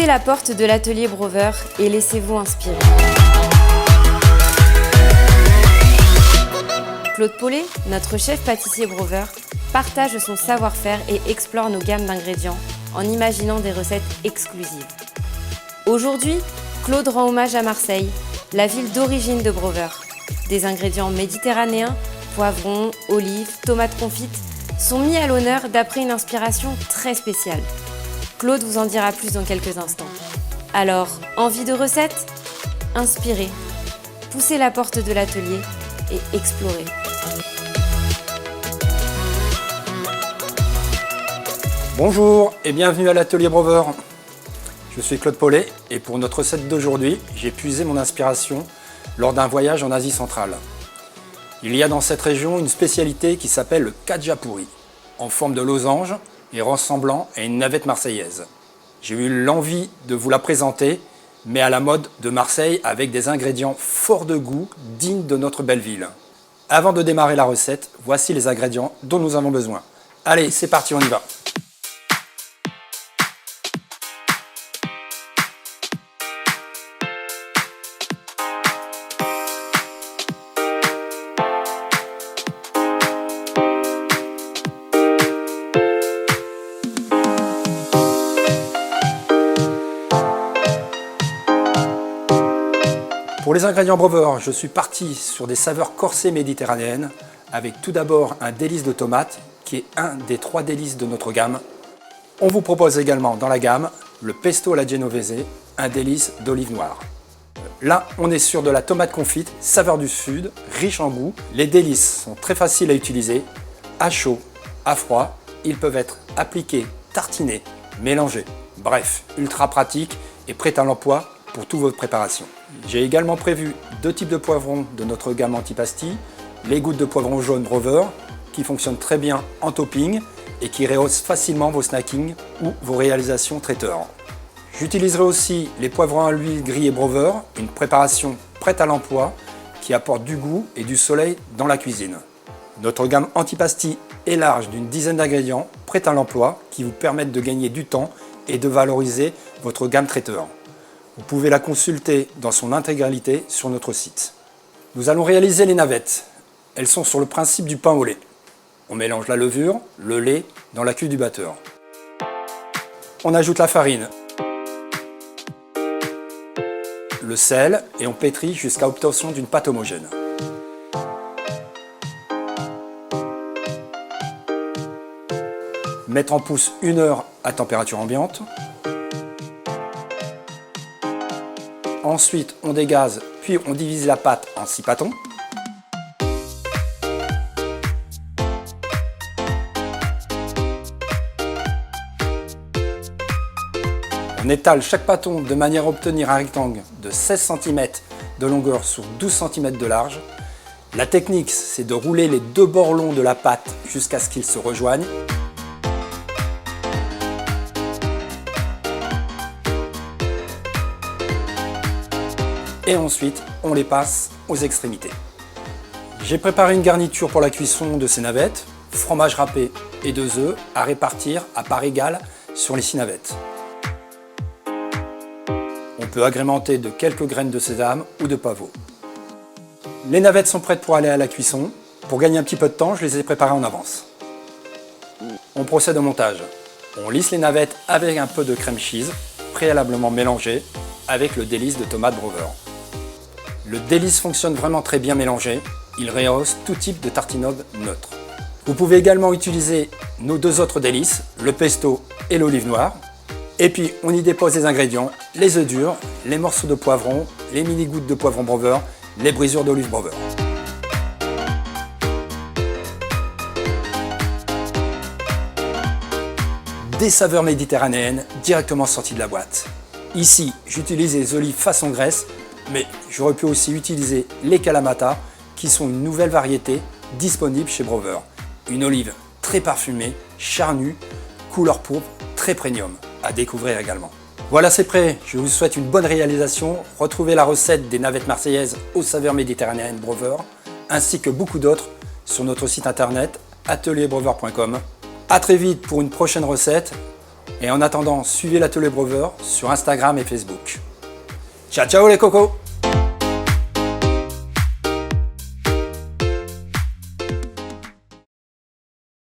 Poussez la porte de l'atelier Brover et laissez-vous inspirer. Claude Paulet, notre chef pâtissier Brover, partage son savoir-faire et explore nos gammes d'ingrédients en imaginant des recettes exclusives. Aujourd'hui, Claude rend hommage à Marseille, la ville d'origine de Brover. Des ingrédients méditerranéens, poivrons, olives, tomates confites, sont mis à l'honneur d'après une inspiration très spéciale. Claude vous en dira plus dans quelques instants. Alors, envie de recette? Inspirez, poussez la porte de l'atelier et explorez. Bonjour et bienvenue à l'atelier Brover. Je suis Claude Paulet et pour notre recette d'aujourd'hui, j'ai puisé mon inspiration lors d'un voyage en Asie centrale. Il y a dans cette région une spécialité qui s'appelle le khadjapuri, en forme de losange et ressemblant à une navette marseillaise. J'ai eu l'envie de vous la présenter, mais à la mode de Marseille avec des ingrédients forts de goût, dignes de notre belle ville. Avant de démarrer la recette, voici les ingrédients dont nous avons besoin. Allez, c'est parti, on y va! Pour les ingrédients Brover, je suis parti sur des saveurs corsées méditerranéennes avec tout d'abord un délice de tomate qui est un des 3 délices de notre gamme. On vous propose également dans la gamme le pesto alla genovese, un délice d'olive noire. Là, on est sur de la tomate confite, saveur du sud, riche en goût. Les délices sont très faciles à utiliser, à chaud, à froid. Ils peuvent être appliqués, tartinés, mélangés. Bref, ultra pratique et prêt à l'emploi pour toutes vos préparations. J'ai également prévu 2 types de poivrons de notre gamme antipastille, les gouttes de poivron jaune Brover qui fonctionnent très bien en topping et qui rehaussent facilement vos snackings ou vos réalisations traiteurs. J'utiliserai aussi les poivrons à l'huile grillés Brover, une préparation prête à l'emploi qui apporte du goût et du soleil dans la cuisine. Notre gamme antipastille est large d'une dizaine d'ingrédients prêts à l'emploi qui vous permettent de gagner du temps et de valoriser votre gamme traiteur. Vous pouvez la consulter dans son intégralité sur notre site. Nous allons réaliser les navettes. Elles sont sur le principe du pain au lait. On mélange la levure, le lait dans la cuve du batteur. On ajoute la farine, le sel et on pétrit jusqu'à obtention d'une pâte homogène. Mettre en pousse 1 heure à température ambiante. Ensuite, on dégaze, puis on divise la pâte en 6 pâtons. On étale chaque pâton de manière à obtenir un rectangle de 16 cm de longueur sur 12 cm de large. La technique, c'est de rouler les 2 bords longs de la pâte jusqu'à ce qu'ils se rejoignent. Et ensuite, on les passe aux extrémités. J'ai préparé une garniture pour la cuisson de ces navettes, fromage râpé et 2 œufs à répartir à part égale sur les 6 navettes. On peut agrémenter de quelques graines de sésame ou de pavot. Les navettes sont prêtes pour aller à la cuisson. Pour gagner un petit peu de temps, je les ai préparées en avance. On procède au montage. On lisse les navettes avec un peu de crème cheese, préalablement mélangée, avec le délice de tomate Brover. Le délice fonctionne vraiment très bien mélangé, il rehausse tout type de tartinade neutre. Vous pouvez également utiliser nos 2 autres délices, le pesto et l'olive noire. Et puis on y dépose les ingrédients, les œufs durs, les morceaux de poivron, les mini gouttes de poivron Brover, les brisures d'olive Brover. Des saveurs méditerranéennes directement sorties de la boîte. Ici, j'utilise les olives façon Grèce, mais j'aurais pu aussi utiliser les Kalamata, qui sont une nouvelle variété disponible chez Brover. Une olive très parfumée, charnue, couleur pourpre, très premium, à découvrir également. Voilà, c'est prêt, je vous souhaite une bonne réalisation. Retrouvez la recette des navettes marseillaises aux saveurs méditerranéennes Brover, ainsi que beaucoup d'autres sur notre site internet atelierbrover.com. A très vite pour une prochaine recette. Et en attendant, suivez l'Atelier Breuveur sur Instagram et Facebook. Ciao ciao les cocos!